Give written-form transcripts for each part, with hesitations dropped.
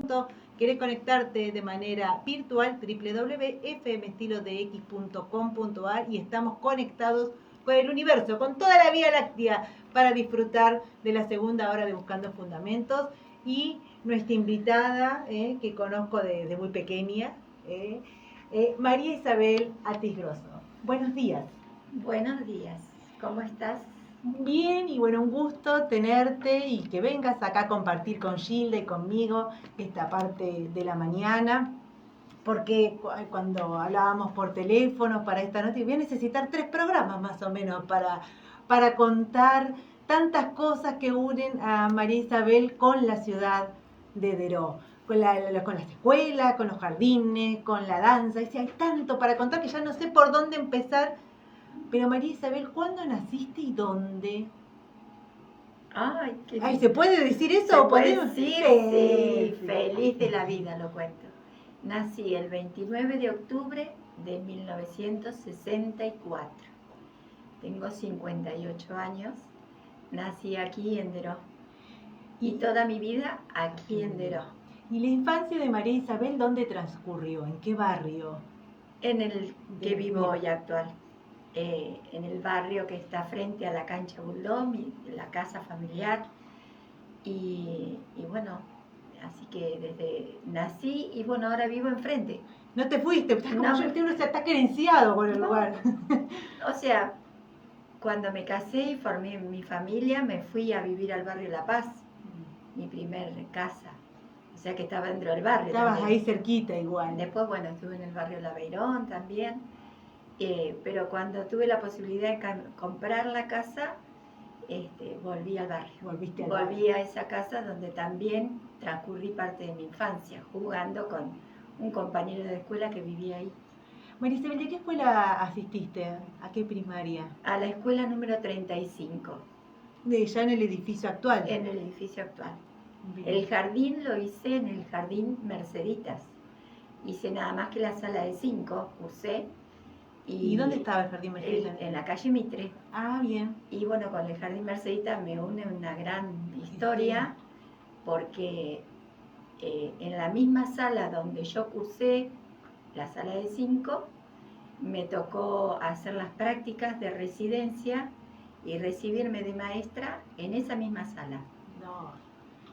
pronto querés conectarte de manera virtual, www.fmestilodex.com.ar, y estamos conectados con el universo, con toda la Vía Láctea, para disfrutar de la segunda hora de Buscando Fundamentos. Y nuestra invitada, que conozco de muy pequeña, María Isabel Atis-Grosso. Buenos días. Buenos días, ¿cómo estás? Bien, y bueno, un gusto tenerte y que vengas acá a compartir con Gilda y conmigo esta parte de la mañana, porque cuando hablábamos por teléfono para esta noche, voy a necesitar 3 programas más o menos para contar tantas cosas que unen a María Isabel con la ciudad de Deró, con las escuelas, con los jardines, con la danza. Hay tanto para contar que ya no sé por dónde empezar. Pero María Isabel, ¿cuándo naciste y dónde? Ay, qué Ay, ¿se puede decir eso? ¿Se puede decir? Sí, Sí, feliz de la vida lo cuento. Nací el 29 de octubre de 1964. Tengo 58 años. Nací aquí en Deró. Y toda mi vida aquí en Deró. ¿Y la infancia de María Isabel dónde transcurrió? ¿En qué barrio? En el que vivo hoy actual. En el barrio que está frente a la cancha Bulldog, la casa familiar. Y bueno, así que desde nací y bueno, ahora vivo enfrente. No te fuiste, estás como No, yo, uno se está querenciado por el lugar. O sea, cuando me casé y formé mi familia, me fui a vivir al barrio La Paz, mi primer casa. O sea que estaba dentro del barrio. Estabas también. ahí cerquita igual. Después, bueno, estuve en el barrio La Beirón también. Pero cuando tuve la posibilidad de comprar la casa, volví al barrio. Volví a esa casa donde también transcurrí parte de mi infancia, jugando con un compañero de escuela que vivía ahí. María Isabel, ¿de qué escuela asististe? ¿A qué primaria? A la escuela número 35. Ya en el edificio actual. En el edificio actual. Bien. El jardín lo hice en el jardín Merceditas. Hice nada más que la sala de 5, cursé. ¿Y dónde estaba el jardín Merceditas? En la calle Mitre. Ah, bien. Y bueno, con el jardín Merceditas me une una gran historia, porque en la misma sala donde yo cursé, la sala de 5, me tocó hacer las prácticas de residencia y recibirme de maestra en esa misma sala. No.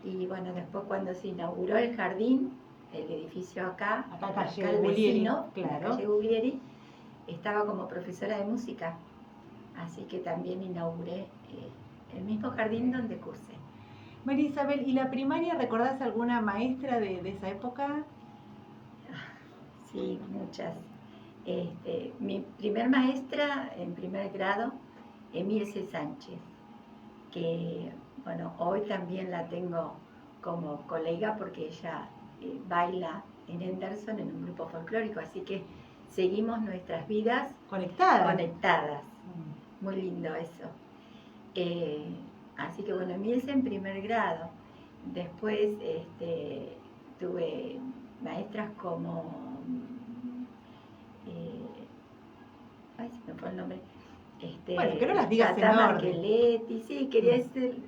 Y bueno, después cuando se inauguró el jardín, el edificio acá calle el vecino, claro. La calle Guglieri, estaba como profesora de música. Así que también inauguré el mismo jardín donde cursé. María Isabel, ¿y la primaria recordás alguna maestra de esa época? Sí, muchas. Mi primer maestra en primer grado, Emilce Sánchez, que bueno, hoy también la tengo como colega porque ella baila en Henderson en un grupo folclórico, así que seguimos nuestras vidas conectadas. Muy lindo eso. Así que bueno, Emilce en primer grado. Después tuve maestras como ay, se me fue el nombre. Bueno, que no las digas Tata en orden. Marqueletti, sí, quería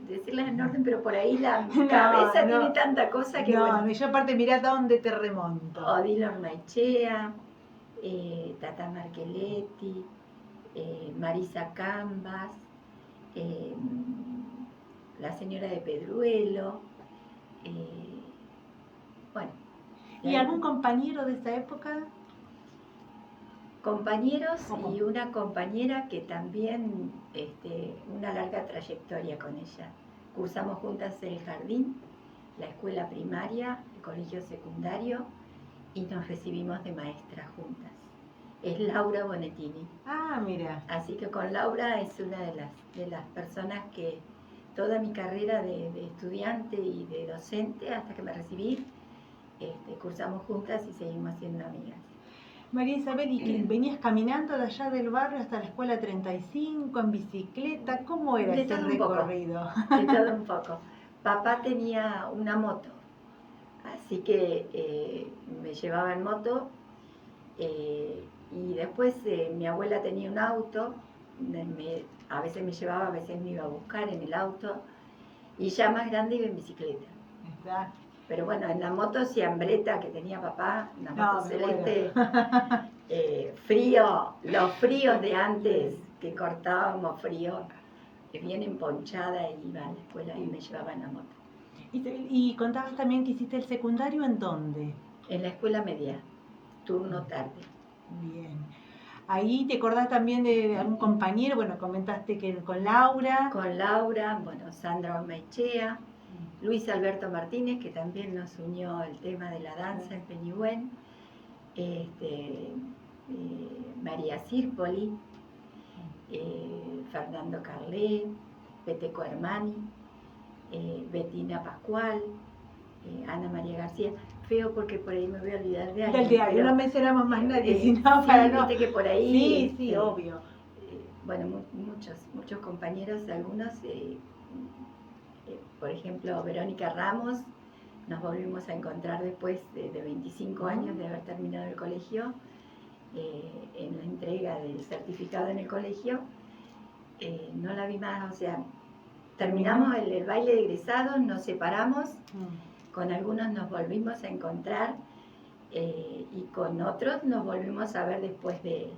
decirlas en orden, pero por ahí la cabeza tiene tanta cosa que bueno. No, yo aparte mirá dónde te remonto. Odilo Ormaechea, Tata Marqueletti, Marisa Cambas, la señora de Pedruelo, bueno. ¿Y algún compañero de esa época? Compañeros y una compañera que también, una larga trayectoria con ella. Cursamos juntas el jardín, la escuela primaria, el colegio secundario y nos recibimos de maestra juntas. Es Laura Bonettini. Ah, mira. Así que con Laura es una de las personas que toda mi carrera de estudiante y de docente hasta que me recibí, cursamos juntas y seguimos siendo amigas. María Isabel, ¿y que venías caminando de allá del barrio hasta la escuela 35 en bicicleta? ¿Cómo era ese recorrido? De todo un poco. Papá tenía una moto, así que me llevaba en moto, y después mi abuela tenía un auto, a veces me llevaba, a veces me iba a buscar en el auto, y ya más grande iba en bicicleta. Exacto. Pero bueno, en la moto ciambreta que tenía papá, una No, moto me celeste, frío, los fríos de antes, que cortábamos frío, bien emponchada, y iba a la escuela y me llevaba en la moto. Y contabas también que hiciste el secundario, ¿en dónde? En la escuela media, turno tarde. Bien. Ahí te acordás también de algún compañero, bueno, comentaste que con Laura. Con Laura, bueno, Sandra Ormaechea, Luis Alberto Martínez, que también nos unió el tema de la danza en Peñigüén, María Sirpoli, Fernando Carlé, Peteco Hermani, Bettina Pascual, Ana María García. Feo porque por ahí me voy a olvidar de alguien. Del diario, no mencionamos más nadie, sino sí, para no... viste que por ahí... Sí, sí, obvio. Bueno, muchos compañeros, algunos, por ejemplo, Verónica Ramos, nos volvimos a encontrar después de 25 años de haber terminado el colegio, en la entrega del certificado en el colegio. No la vi más, o sea, terminamos el baile de egresados, nos separamos, con algunos nos volvimos a encontrar, y con otros nos volvimos a ver después de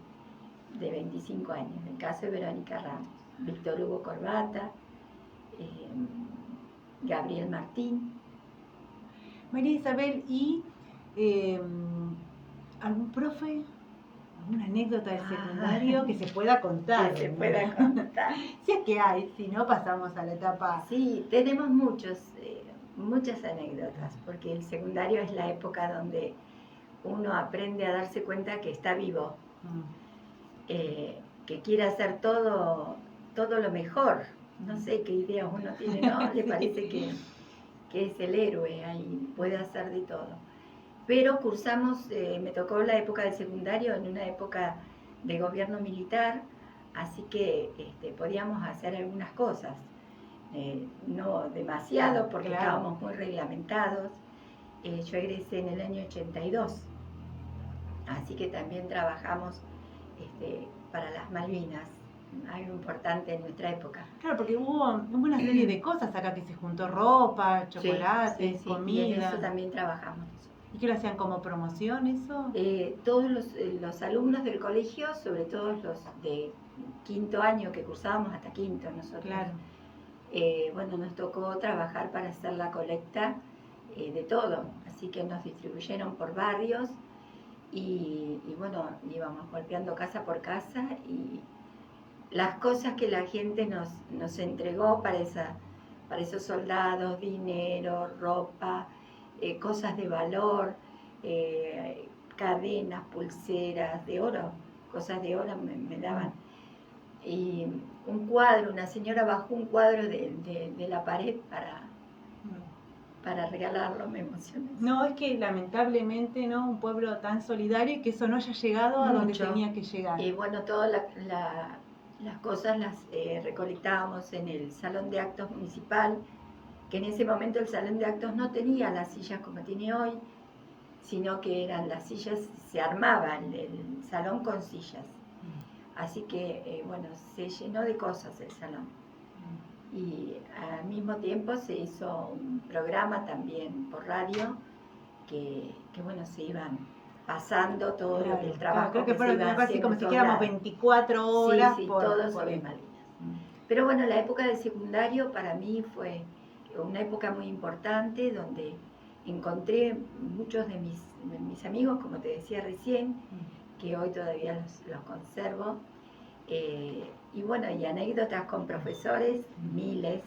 25 años. En el caso de Verónica Ramos, Víctor Hugo Corbata, Gabriel Martín. María Isabel, ¿y algún profe, alguna anécdota del secundario que se pueda contar? Que se pueda contar. Si es que hay, si no pasamos a la etapa... Sí, tenemos muchas anécdotas, porque el secundario es la época donde uno aprende a darse cuenta que está vivo, que quiere hacer todo lo mejor. No sé qué ideas uno tiene, ¿no? Le parece que es el héroe ahí, puede hacer de todo. Pero cursamos, me tocó la época del secundario en una época de gobierno militar, así que podíamos hacer algunas cosas. No demasiado, porque claro, estábamos muy reglamentados. Yo egresé en el año 82, así que también trabajamos para las Malvinas, algo importante en nuestra época. Claro, porque hubo una serie de cosas acá que se juntó: ropa, chocolates, sí, comida. Y en eso también trabajamos. ¿Y qué lo hacían como promoción eso? Todos los alumnos del colegio, sobre todo los de quinto año, que cursábamos hasta quinto nosotros. Claro. Bueno, nos tocó trabajar para hacer la colecta de todo, así que nos distribuyeron por barrios y bueno, íbamos golpeando casa por casa, y las cosas que la gente nos entregó para esos soldados: dinero, ropa, cosas de valor, cadenas, pulseras de oro, cosas de oro me daban. Y un cuadro, una señora bajó un cuadro de la pared para regalarlo, me emocioné. No, es que lamentablemente, ¿no? Un pueblo tan solidario, y que eso no haya llegado a donde tenía que llegar. Y bueno, todas las cosas las recolectábamos en el salón de actos municipal, que en ese momento el salón de actos no tenía las sillas como tiene hoy, sino que eran las sillas, se armaban el salón con sillas. Así que, bueno, se llenó de cosas el salón. Y al mismo tiempo se hizo un programa también por radio, que bueno, se iban pasando todo el trabajo. Creo que fueron así como si quedáramos 24 horas. Sí, todo sobre Malvinas. Pero bueno, la época del secundario para mí fue una época muy importante, donde encontré muchos de mis amigos, como te decía recién, que hoy todavía los conservo. Y bueno, y anécdotas con profesores, miles.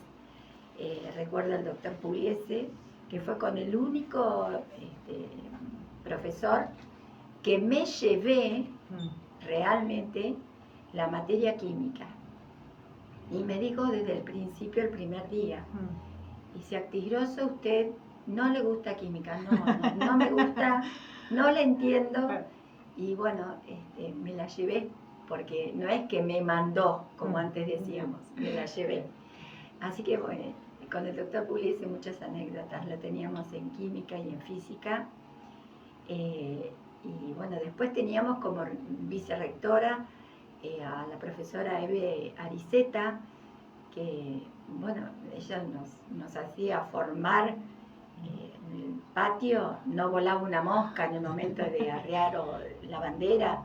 Recuerdo al doctor Pugliese, que fue con el único profesor que me llevé realmente la materia química. Y me dijo desde el principio, el primer día, dice: Artigroso, usted no le gusta química. No me gusta, no la entiendo. Y bueno, me la llevé, porque no es que me mandó, como antes decíamos, me la llevé. Así que bueno, con el doctor Pugliese muchas anécdotas, lo teníamos en química y en física. Y bueno, después teníamos como vicerrectora a la profesora Eve Ariceta, que bueno, ella nos hacía formar En el patio no volaba una mosca en el momento de arrear o la bandera.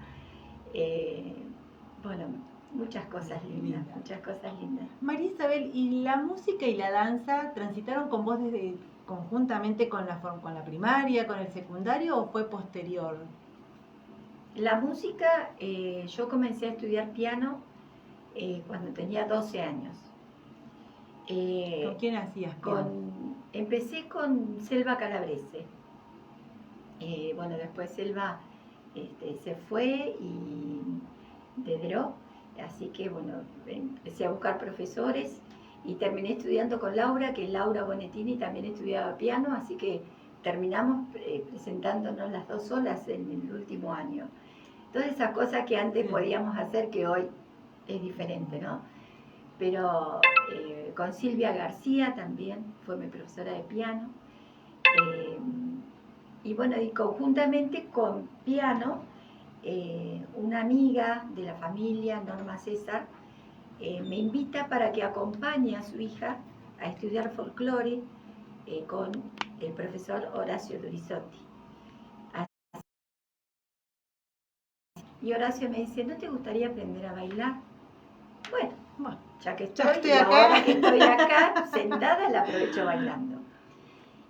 Bueno, muchas cosas lindas, muchas cosas lindas. María Isabel, ¿y la música y la danza transitaron con vos desde conjuntamente con la primaria, con el secundario o fue posterior? La música, yo comencé a estudiar piano cuando tenía 12 años. ¿Con quién hacías piano? Empecé con Selva Calabrese. Bueno, después Selva se fue y Dedró, así que bueno, empecé a buscar profesores y terminé estudiando con Laura, que Laura Bonettini también estudiaba piano, así que terminamos presentándonos las dos solas en el último año. Todas esas cosas que antes podíamos hacer que hoy es diferente, ¿no? Pero con Silvia García también fue mi profesora de piano. Y bueno, y conjuntamente con piano, una amiga de la familia, Norma César, me invita para que acompañe a su hija a estudiar folclore con el profesor Horacio Durizotti. Y Horacio me dice, ¿no te gustaría aprender a bailar? Bueno, ya que estoy acá. Ahora que estoy acá, sentada, la aprovecho bailando.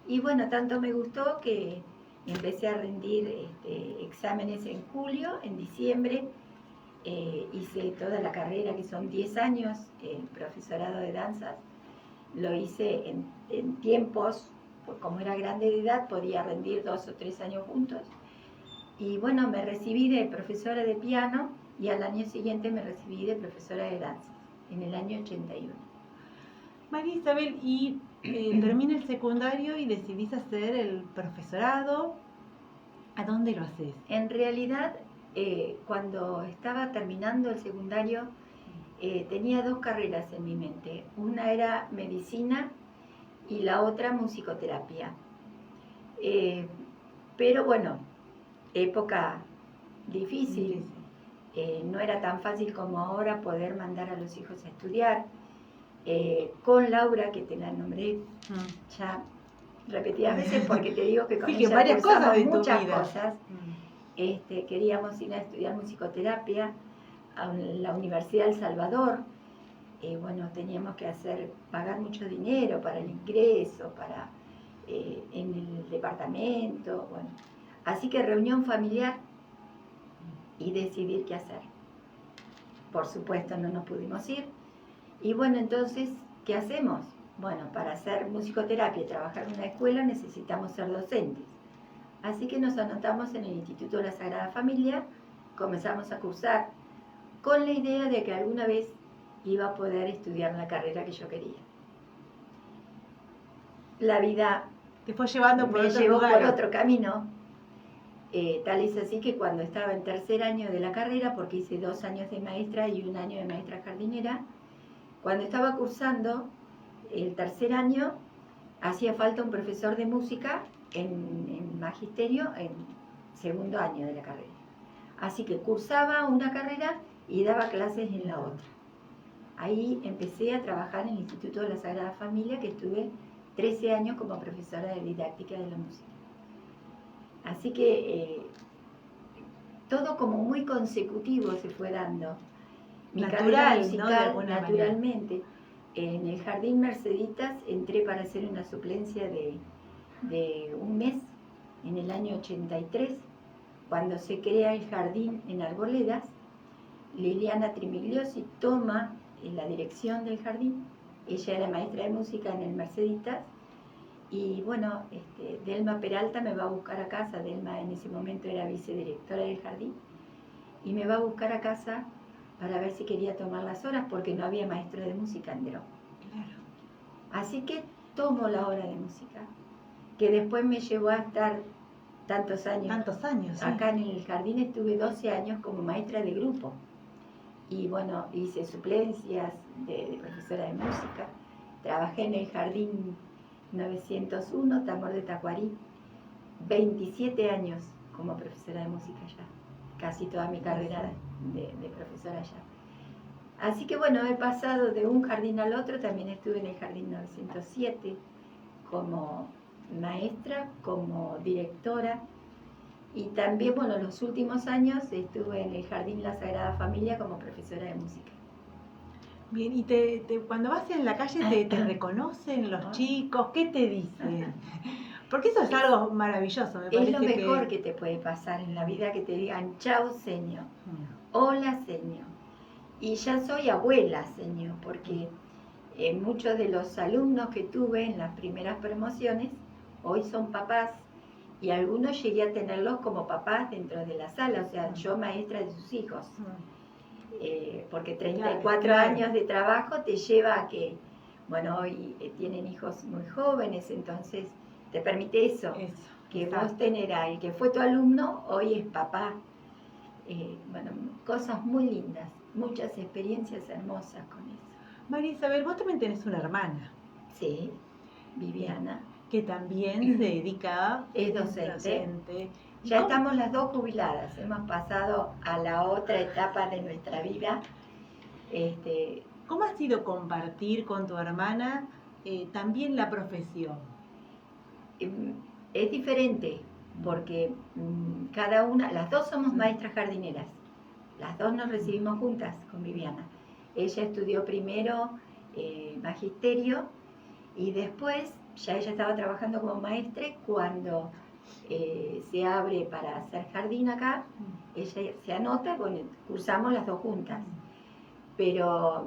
Y bueno, tanto me gustó que empecé a rendir exámenes en julio, en diciembre, hice toda la carrera, que son 10 años, profesorado de danzas. Lo hice en tiempos, pues como era grande de edad, podía rendir 2 o 3 años juntos. Y bueno, me recibí de profesora de piano y al año siguiente me recibí de profesora de danza, en el año 81. María Isabel, y termina el secundario y decidís hacer el profesorado. ¿A dónde lo haces? En realidad, cuando estaba terminando el secundario, tenía 2 carreras en mi mente. Una era medicina y la otra musicoterapia. Pero bueno, época difícil. No era tan fácil como ahora poder mandar a los hijos a estudiar. Con Laura, que te la nombré ya repetidas veces, porque te digo que con ella varias cosas de muchas cosas. Queríamos ir a estudiar musicoterapia a la Universidad del Salvador. Bueno, teníamos que pagar mucho dinero para el ingreso, en el departamento, bueno. Así que reunión familiar y decidir qué hacer. Por supuesto no nos pudimos ir. Y bueno, entonces, ¿qué hacemos? Bueno, para hacer musicoterapia y trabajar en una escuela necesitamos ser docentes. Así que nos anotamos en el Instituto de la Sagrada Familia, comenzamos a cursar con la idea de que alguna vez iba a poder estudiar la carrera que yo quería. La vida te fue llevando por otro camino. Tal es así que cuando estaba en tercer año de la carrera, porque hice 2 años de maestra y 1 año de maestra jardinera, cuando estaba cursando el tercer año, hacía falta un profesor de música en magisterio en segundo año de la carrera. Así que cursaba una carrera y daba clases en la otra. Ahí empecé a trabajar en el Instituto de la Sagrada Familia, que estuve 13 años como profesora de didáctica de la música. Así que todo como muy consecutivo se fue dando. Mi carrera musical, ¿no? Naturalmente. En el Jardín Merceditas entré para hacer una suplencia de 1 mes en el año 83, cuando se crea el jardín en Arboledas. Liliana Trimigliosi toma la dirección del jardín. Ella era maestra de música en el Merceditas. Y bueno, Delma Peralta me va a buscar a casa. Delma en ese momento era vicedirectora del jardín. Y me va a buscar a casa para ver si quería tomar las horas, porque no había maestro de música en Deró. Claro. Así que tomo la hora de música, que después me llevó a estar tantos años. Acá en el jardín estuve 12 años como maestra de grupo. Y bueno, hice suplencias de profesora de música. Trabajé en el jardín 901, Tambor de Tacuarí, 27 años como profesora de música allá. Casi toda mi carrera de profesora allá. Así que bueno, he pasado de un jardín al otro. También estuve en el jardín 907 como maestra, como directora, y también, bueno, los últimos años estuve en el Jardín La Sagrada Familia como profesora de música. Bien, y cuando vas en la calle te reconocen los chicos, ¿qué te dicen? Porque eso es algo maravilloso, me parece. Es lo mejor que te puede pasar en la vida, que te digan, chao, señor, hola, señor. Y ya soy abuela, señor, porque muchos de los alumnos que tuve en las primeras promociones hoy son papás, y algunos llegué a tenerlos como papás dentro de la sala, o sea, yo maestra de sus hijos. Porque 34 años de trabajo te lleva a que, bueno, hoy tienen hijos muy jóvenes, entonces te permite eso que vos tener a el que fue tu alumno, hoy es papá. Bueno, cosas muy lindas, muchas experiencias hermosas con eso. María Isabel, vos también tenés una hermana. Sí, Viviana. Que también se dedica... Es docente. Ya estamos las dos jubiladas, hemos pasado a la otra etapa de nuestra vida. ¿Cómo ha sido compartir con tu hermana también la profesión? Es diferente, porque cada una, las dos somos maestras jardineras, las dos nos recibimos juntas con Viviana. Ella estudió primero magisterio y después ya ella estaba trabajando como maestra. Cuando se abre para hacer jardín acá, ella se anota, bueno, cursamos las dos juntas. Pero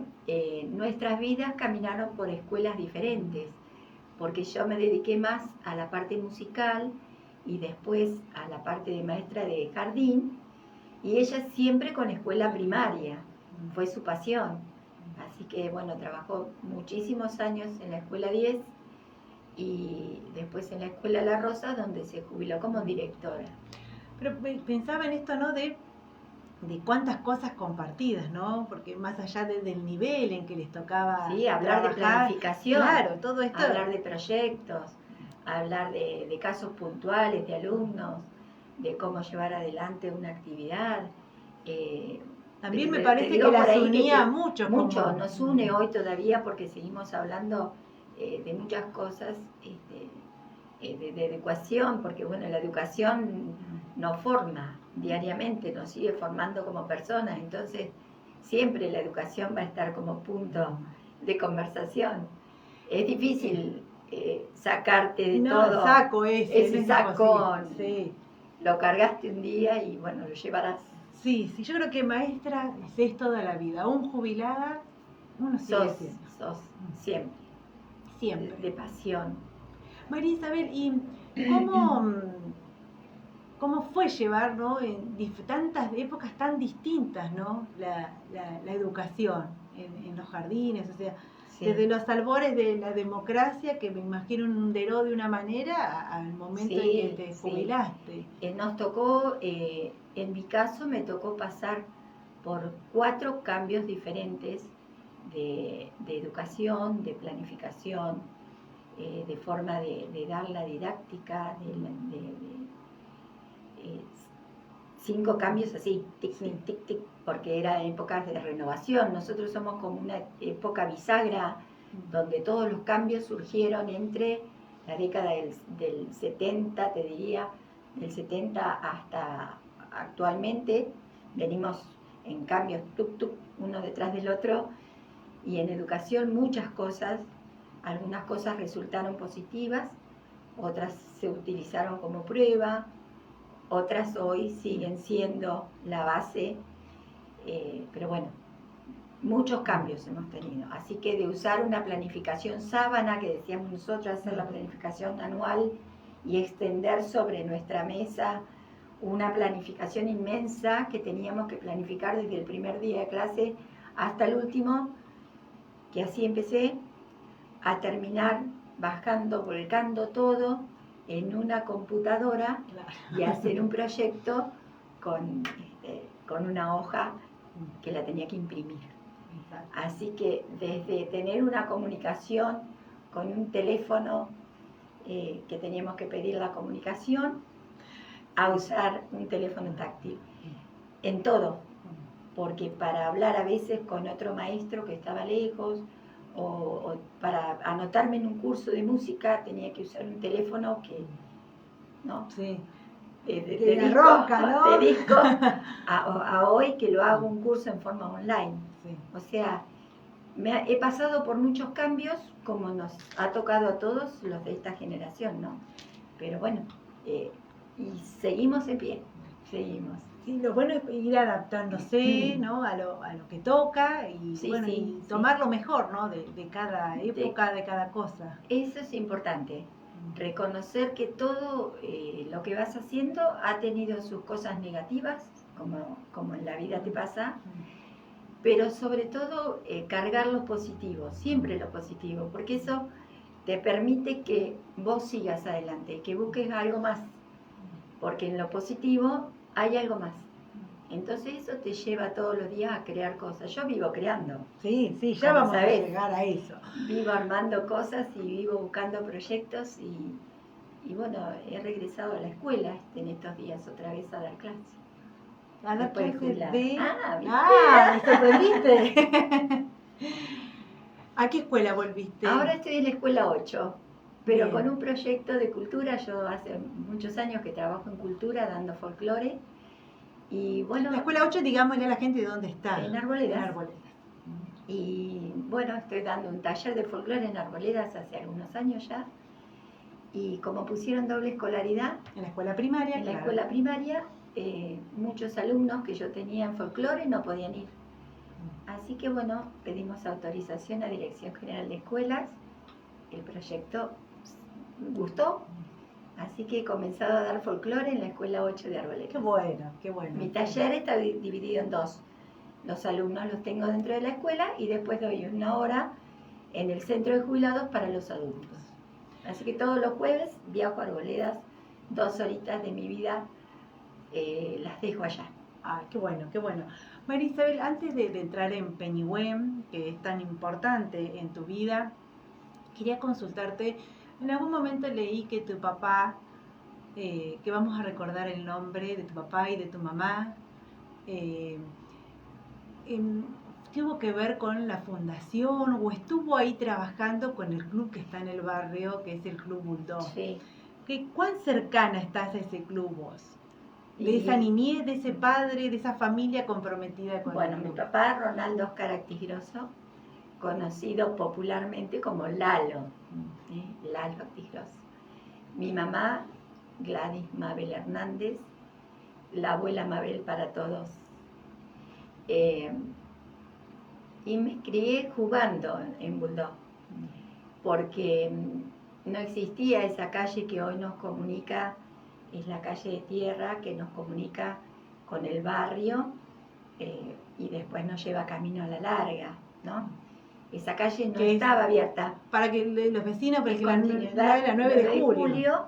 nuestras vidas caminaron por escuelas diferentes, porque yo me dediqué más a la parte musical y después a la parte de maestra de jardín, y ella siempre con escuela primaria, fue su pasión. Así que bueno, trabajó muchísimos años en la escuela 10 y después en la escuela La Rosa, donde se jubiló como directora. Pero pensaba en esto, ¿no? De cuántas cosas compartidas, ¿no? Porque más allá del nivel en que les tocaba hablar de planificación, claro, todo esto, hablar de proyectos, hablar de casos puntuales de alumnos, de cómo llevar adelante una actividad. También me parece que las unía mucho. Mucho, nos une hoy todavía, porque seguimos hablando de muchas cosas, de educación, porque bueno, la educación nos forma diariamente, nos sigue formando como personas, entonces siempre la educación va a estar como punto de conversación. Es difícil sacarte de todo ese sacón. Sí. Lo cargaste un día y bueno, lo llevarás. Sí, yo creo que maestra es toda la vida. Aún jubilada, uno sigue siendo. Sos siempre. Siempre. De pasión. María Isabel, ¿y cómo fue llevar, ¿no? En tantas épocas tan distintas, ¿no? La educación en los jardines, o sea, desde los albores de la democracia, que me imagino hunderó de una manera, al momento en que te jubilaste. Nos tocó, en mi caso me tocó pasar por 4 cambios diferentes de educación, de planificación, de forma de dar la didáctica, 5 cambios así, tic, tic, tic, tic, porque era épocas de renovación. Nosotros somos como una época bisagra, donde todos los cambios surgieron entre la década del 70, te diría, del 70 hasta actualmente. Venimos en cambios, tuk, tuk, uno detrás del otro, y en educación muchas cosas. Algunas cosas resultaron positivas, otras se utilizaron como prueba, otras hoy siguen siendo la base, pero bueno, muchos cambios hemos tenido. Así que de usar una planificación sábana, que decíamos nosotros, hacer la planificación anual y extender sobre nuestra mesa una planificación inmensa que teníamos que planificar desde el primer día de clase hasta el último, que así empecé, a terminar bajando, volcando todo en una computadora y hacer un proyecto con una hoja que la tenía que imprimir. Así que desde tener una comunicación con un teléfono que teníamos que pedir la comunicación, a usar un teléfono táctil en todo, porque para hablar a veces con otro maestro que estaba lejos o para anotarme en un curso de música tenía que usar un teléfono que, ¿no? Sí. De disco, ronca, ¿no? De disco a hoy que lo hago un curso en forma online. Sí. O sea, he pasado por muchos cambios, como nos ha tocado a todos los de esta generación, ¿no? Pero bueno, y seguimos en pie, seguimos. Sí, lo bueno es ir adaptándose, ¿no? a lo que toca y, Sí, bueno, sí, y tomar lo mejor, ¿no? de cada época, de cada cosa. Eso es importante, reconocer que todo lo que vas haciendo ha tenido sus cosas negativas, como en la vida te pasa, pero sobre todo cargar lo positivo, siempre lo positivo, porque eso te permite que vos sigas adelante, que busques algo más, porque en lo positivo hay algo más. Entonces eso te lleva todos los días a crear cosas. Yo vivo creando. Sí, sí, ya vamos a llegar a eso. Vivo armando cosas y vivo buscando proyectos y bueno, he regresado a la escuela en estos días otra vez a dar clases. A dar clases de... ¿viste? Me sorprendiste. ¿A qué escuela volviste? Ahora estoy en la escuela 8, pero Bien. con un proyecto de cultura. Yo hace muchos años que trabajo en cultura dando folclore. Y bueno, la escuela 8, digámosle a la gente de dónde está. En Arboledas. En Arboledas. Y bueno, estoy dando un taller de folclore en Arboledas hace algunos años ya. Y como pusieron doble escolaridad en la escuela primaria, en la escuela primaria, muchos alumnos que yo tenía en folclore no podían ir. Así que bueno, pedimos autorización a Dirección General de Escuelas. El proyecto gustó, así que he comenzado a dar folclore en la escuela 8 de Arboledas. Qué bueno, qué bueno. Mi taller está dividido en dos. Los alumnos los tengo dentro de la escuela y después doy una hora en el centro de jubilados para los adultos. Así que todos los jueves viajo a Arboledas, 2 horitas de mi vida las dejo allá. Ay, qué bueno, qué bueno. María Isabel, antes de entrar en Peñigüén, que es tan importante en tu vida, quería consultarte. En algún momento leí que tu papá, que vamos a recordar el nombre de tu papá y de tu mamá, tuvo que ver con la fundación o estuvo ahí trabajando con el club que está en el barrio, que es el Club Bulldog. Sí. ¿Cuán cercana estás a ese club vos? De esa niñez, de ese padre, de esa familia comprometida con el club. Bueno, mi papá, Ronaldo Oscar Tigroso, conocido popularmente como Lalo, Lalo Tigroso. Mi mamá, Gladys Mabel Hernández, la abuela Mabel para todos. Y me crié jugando en Bulldog, porque no existía esa calle que hoy nos comunica, es la calle de tierra que nos comunica con el barrio y después nos lleva camino a la larga, ¿no? Esa calle no estaba abierta. Para que los vecinos, porque la 9 de julio.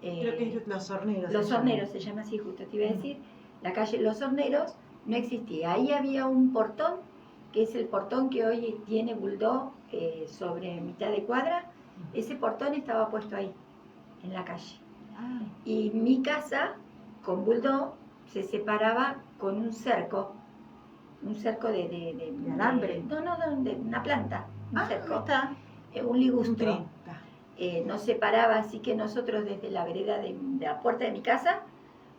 Creo que es Los Horneros. Los Horneros se llama así, justo te iba a decir. La calle Los Horneros no existía. Ahí había un portón, que es el portón que hoy tiene Bulldog sobre mitad de cuadra. Ese portón estaba puesto ahí, en la calle. Y mi casa, con Bulldog, se separaba con un cerco de alambre. De una planta, un cerco. Está. Un ligustro. Nos separaba, así que nosotros desde la vereda de la puerta de mi casa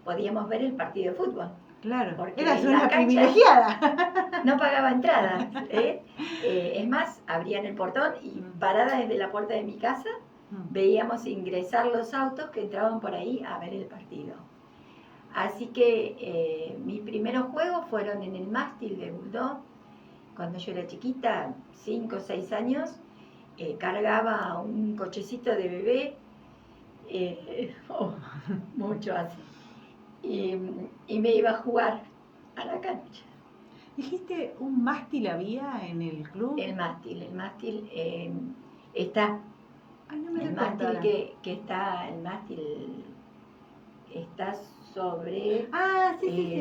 podíamos ver el partido de fútbol. Claro, porque eras una privilegiada. No pagaba entrada. Es más, abrían el portón y parada desde la puerta de mi casa veíamos ingresar los autos que entraban por ahí a ver el partido. Así que mis primeros juegos fueron en el mástil de Bulldog. Cuando yo era chiquita, 5 o 6 años, cargaba un cochecito de bebé, mucho así, y me iba a jugar a la cancha. ¿Dijiste un mástil había en el club? El mástil está. Ay, no me el mástil que está, el mástil está sobre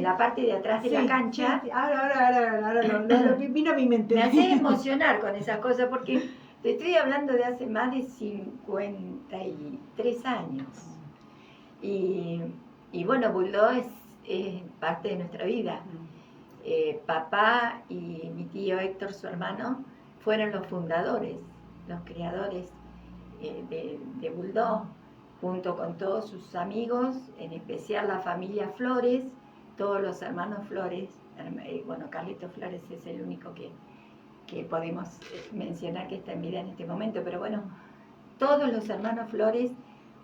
la parte de atrás de la cancha. Sí. Ahora vino a mi mente. Me hace emocionar con esas cosas porque te estoy hablando de hace más de 53 años. Y bueno, Bulldog es parte de nuestra vida. Papá y mi tío Héctor, su hermano, fueron los fundadores, los creadores de Bulldog, junto con todos sus amigos, en especial la familia Flores, todos los hermanos Flores. Bueno, Carlitos Flores es el único que podemos mencionar que está en vida en este momento, pero bueno, todos los hermanos Flores,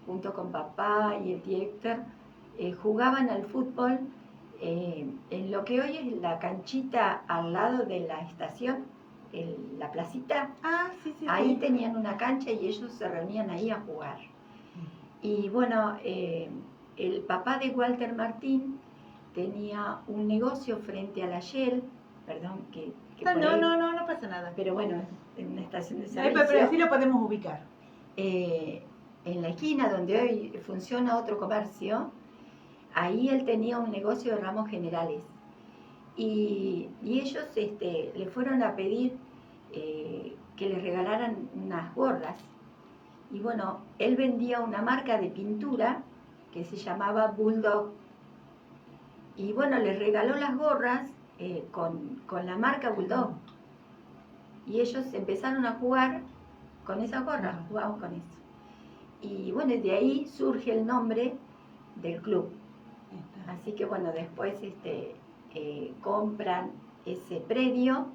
junto con papá y el tío Héctor, jugaban al fútbol en lo que hoy es la canchita al lado de la estación, la placita. Ahí tenían una cancha y ellos se reunían ahí a jugar. Y bueno, el papá de Walter Martín tenía un negocio frente a la Shell, perdón, que no pasa nada. Pero bueno, en una estación de servicio. Pero así lo podemos ubicar. En la esquina donde hoy funciona otro comercio, ahí él tenía un negocio de ramos generales. Y ellos le fueron a pedir que les regalaran unas gorras. Y bueno, él vendía una marca de pintura que se llamaba Bulldog. Y bueno, les regaló las gorras con la marca Bulldog. Y ellos empezaron a jugar con esas gorras, jugaban con eso. Y bueno, de ahí surge el nombre del club. Así que bueno, después compran ese predio,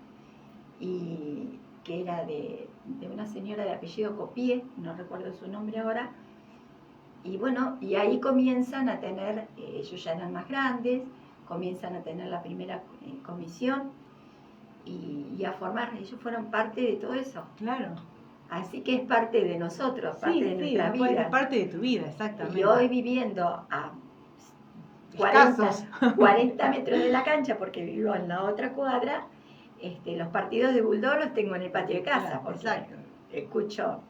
y que era de una señora de apellido Copié, no recuerdo su nombre ahora. Y bueno, y ahí comienzan a tener, ellos ya eran más grandes, comienzan a tener la primera comisión y a formar. Ellos fueron parte de todo eso. Claro. Así que es parte de nosotros, parte de nuestra vida. Es parte de tu vida, exactamente. Y hoy viviendo a 40 metros de la cancha, porque vivo en la otra cuadra, los partidos de Bulldog los tengo en el patio de casa, porque escucho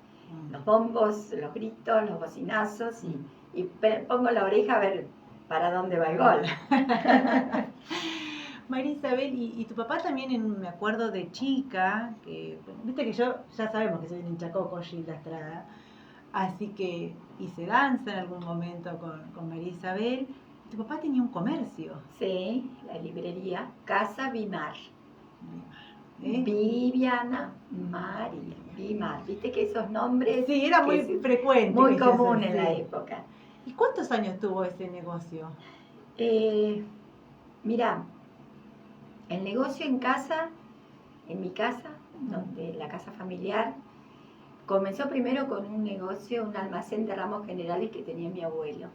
los bombos, los gritos, los bocinazos, y pongo la oreja a ver para dónde va el gol. María Isabel, y tu papá también, me acuerdo de chica, que viste que yo, ya sabemos que soy un hinchacoco, Gilda Estrada, así que hice danza en algún momento con María Isabel. Tu papá tenía un comercio. Sí, la librería Casa Bimar. Viviana María Bimar. Viste que esos nombres... Sí, era muy frecuente. Muy común en la época. ¿Y cuántos años tuvo ese negocio? Mirá, el negocio en casa, en mi casa, donde la casa familiar, comenzó primero con un negocio, un almacén de ramos generales que tenía mi abuelo.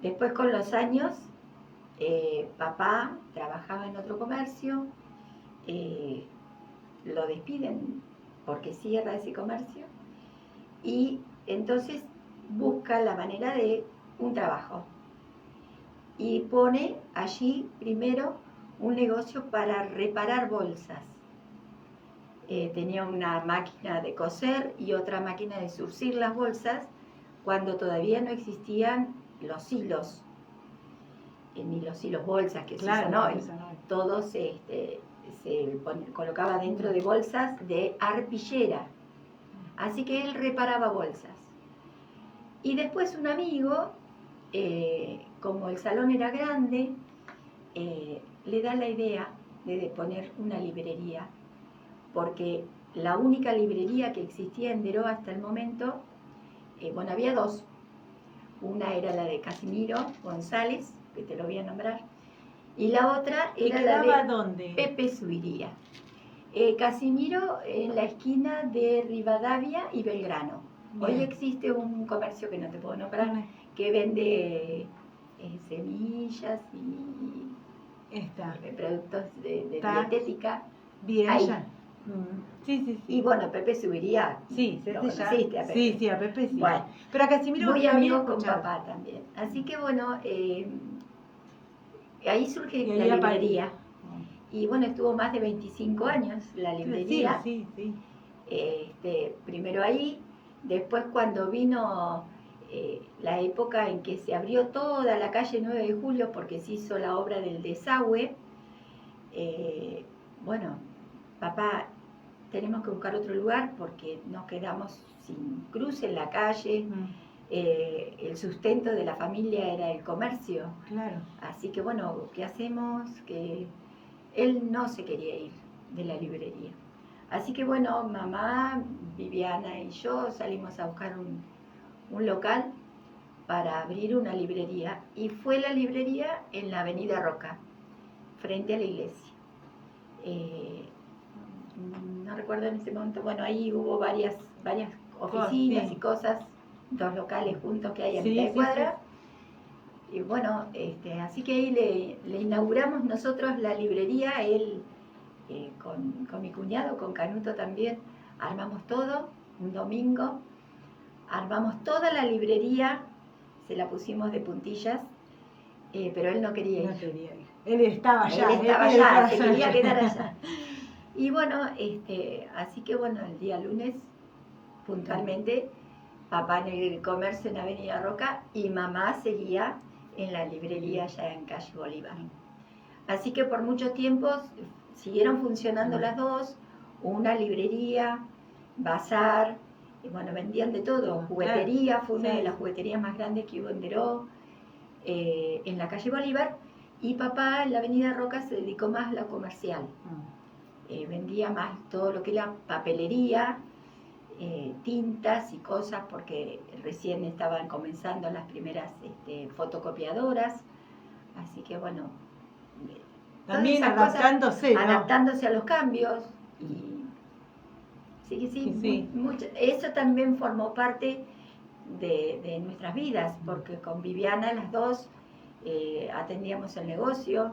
Después, con los años, papá trabajaba en otro comercio, lo despiden porque cierra ese comercio, y entonces busca la manera de un trabajo. Y pone allí primero un negocio para reparar bolsas. Tenía una máquina de coser y otra máquina de surcir las bolsas cuando todavía no existían los hilos, ni los hilos bolsas que se usan hoy. Todo se colocaba dentro de bolsas de arpillera. Así que él reparaba bolsas. Y después un amigo, como el salón era grande, le da la idea de poner una librería, porque la única librería que existía en Deró hasta el momento, bueno, había dos. Una era la de Casimiro González, que te lo voy a nombrar, y la otra era la de ¿dónde? Pepe Subiría. Casimiro en la esquina de Rivadavia y Belgrano. Bien. Hoy existe un comercio que no te puedo nombrar, que vende semillas y productos de dietética. Bien, ahí. Sí. Y bueno, Pepe Subiría. Sí, lo conociste a Pepe. Sí, a Pepe sí. Bueno, pero a Casimiro muy amigo con papá también. Así que bueno, ahí surge la librería. Y bueno, estuvo más de 25 años la librería. Sí. Primero ahí, después cuando vino la época en que se abrió toda la calle 9 de Julio porque se hizo la obra del desagüe, bueno, papá, tenemos que buscar otro lugar porque nos quedamos sin cruce en la calle. El sustento de la familia era el comercio. Claro. Así que bueno, ¿qué hacemos? Que él no se quería ir. de la librería. Así que bueno, mamá, Viviana y yo salimos a buscar un local para abrir una librería, y fue la librería en la Avenida Roca, frente a la iglesia. No recuerdo en ese momento, bueno, ahí hubo varias oficinas y cosas, 2 locales juntos que hay a mitad de cuadra. Sí. Y bueno, así que ahí le inauguramos nosotros la librería, él con mi cuñado, con Canuto también, armamos todo, un domingo, armamos toda la librería, se la pusimos de puntillas, pero él no quería ir. No quería ir. Él estaba allá. Él estaba allá, se quería quedar allá. Y bueno, así que bueno, el día lunes, puntualmente, papá en el comercio en Avenida Roca y mamá seguía en la librería allá en Calle Bolívar. Así que por mucho tiempo siguieron funcionando las dos, una librería, bazar, y bueno, vendían de todo, juguetería, fue una de las jugueterías más grandes que hubo en Deró, en la Calle Bolívar, y papá en la Avenida Roca se dedicó más a lo comercial. Vendía más todo lo que era papelería, tintas y cosas, porque recién estaban comenzando las primeras fotocopiadoras, así que bueno, también adaptándose, cosas, ¿no? Adaptándose a los cambios, y sí. Eso también formó parte de nuestras vidas, porque con Viviana las dos atendíamos el negocio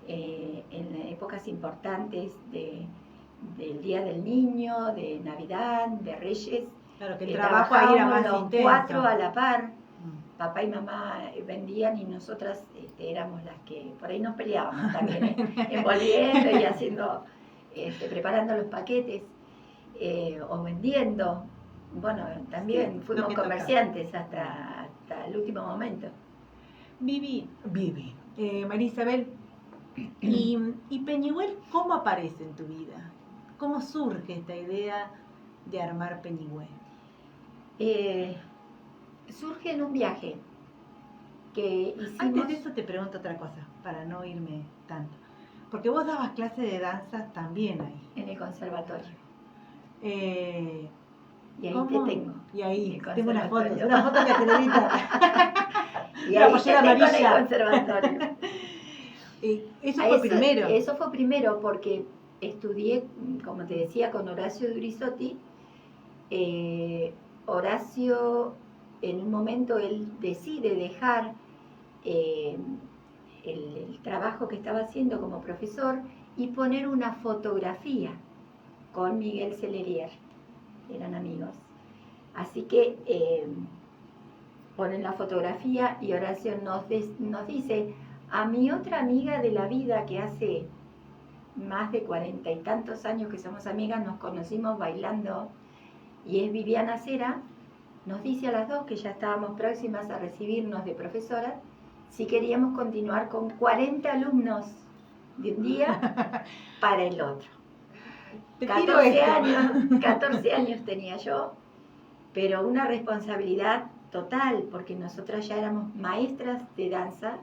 en épocas importantes del Día del Niño, de Navidad, de Reyes. Claro, que el trabajo ahí era más los intenso. 4 a la par. Papá y mamá vendían y nosotras éramos las que por ahí nos peleábamos también, envolviendo y haciendo, preparando los paquetes o vendiendo. Bueno, también fuimos comerciantes hasta el último momento. Vivi, María Isabel, ¿y Peñigüel cómo aparece en tu vida? ¿Cómo surge esta idea de armar Peñigüel? Surge en un viaje que hicimos. Antes de eso te pregunto otra cosa, para no irme tanto. Porque vos dabas clases de danza también ahí. En el conservatorio. Y ahí ¿cómo? te tengo. Y ahí tengo una foto de Acelorita. Y ahí pollera amarilla. En el conservatorio. ¿Eso fue primero? Eso fue primero porque estudié, como te decía, con Horacio Durisotti. Horacio, en un momento, él decide dejar el trabajo que estaba haciendo como profesor y poner una fotografía con Miguel Celerier, eran amigos. Así que ponen la fotografía y Horacio nos dice: a mi otra amiga de la vida que hace más de 40 y tantos años que somos amigas, nos conocimos bailando, y es Viviana Cera, nos dice a las dos, que ya estábamos próximas a recibirnos de profesora, si queríamos continuar con 40 alumnos de un día para el otro. 14 años tenía yo, pero una responsabilidad total, porque nosotras ya éramos maestras de danza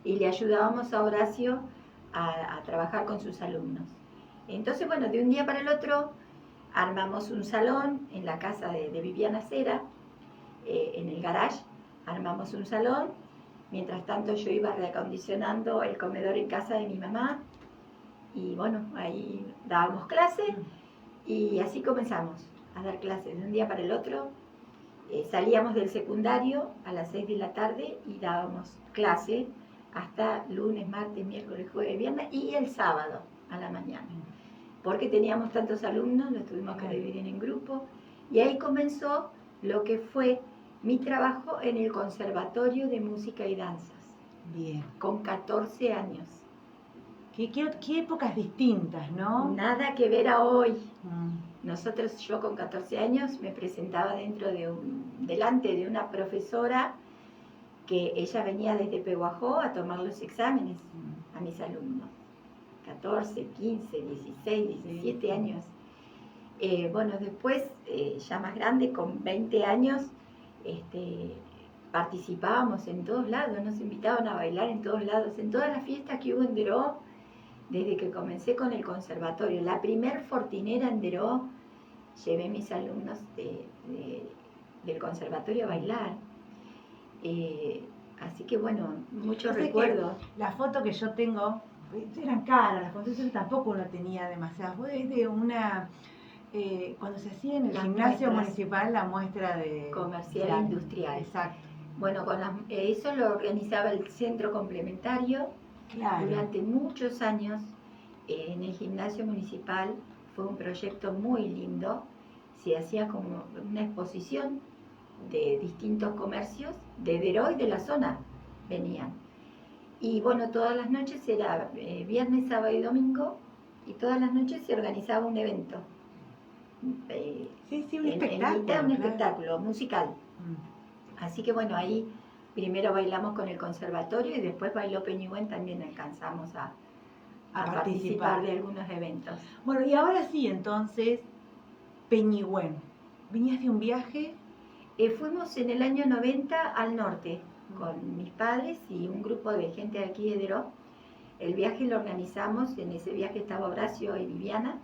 y le ayudábamos a Horacio a trabajar con sus alumnos. Entonces, bueno, de un día para el otro armamos un salón en la casa de Viviana Cera, en el garage, armamos un salón. Mientras tanto yo iba reacondicionando el comedor en casa de mi mamá, y bueno, ahí dábamos clases, y así comenzamos a dar clases de un día para el otro. Salíamos del secundario a las 6 de la tarde y dábamos clase hasta lunes, martes, miércoles, jueves, viernes y el sábado a la mañana. Porque teníamos tantos alumnos, los tuvimos que dividir en grupos, y ahí comenzó lo que fue mi trabajo en el Conservatorio de Música y Danzas. Bien. Con 14 años. Qué épocas distintas, ¿no? Nada que ver a hoy. Nosotros, yo con 14 años me presentaba delante de una profesora, que ella venía desde Pehuajó a tomar los exámenes a mis alumnos. 14, 15, 16, 17 años. Bueno, después, ya más grande, con 20 años, participábamos en todos lados, nos invitaban a bailar en todos lados, en todas las fiestas que hubo en Deró, desde que comencé con el conservatorio. La primer fortinera en Deró, llevé mis alumnos del conservatorio a bailar. Así que bueno, muchos recuerdos. La foto que yo tengo, eran caras, las fotos tampoco uno tenía demasiadas. Fue de una, cuando se hacía en el gimnasio municipal la muestra de comercial industrial. Exacto. Bueno, eso lo organizaba el centro complementario. Claro. Durante muchos años en el gimnasio municipal fue un proyecto muy lindo. Se hacía como una exposición de distintos comercios de Deró y de la zona venían. Y bueno, todas las noches era viernes, sábado y domingo, y todas las noches se organizaba un evento. Un espectáculo. Un espectáculo musical. Así que bueno, ahí primero bailamos con el conservatorio y después bailó Peñigüén, también alcanzamos a participar de algunos eventos. Bueno, y ahora sí, entonces, Peñigüén. ¿Venías de un viaje? Fuimos en el año 90 al norte con mis padres y un grupo de gente de aquí de Deró. El viaje lo organizamos, en ese viaje estaba Horacio y Viviana.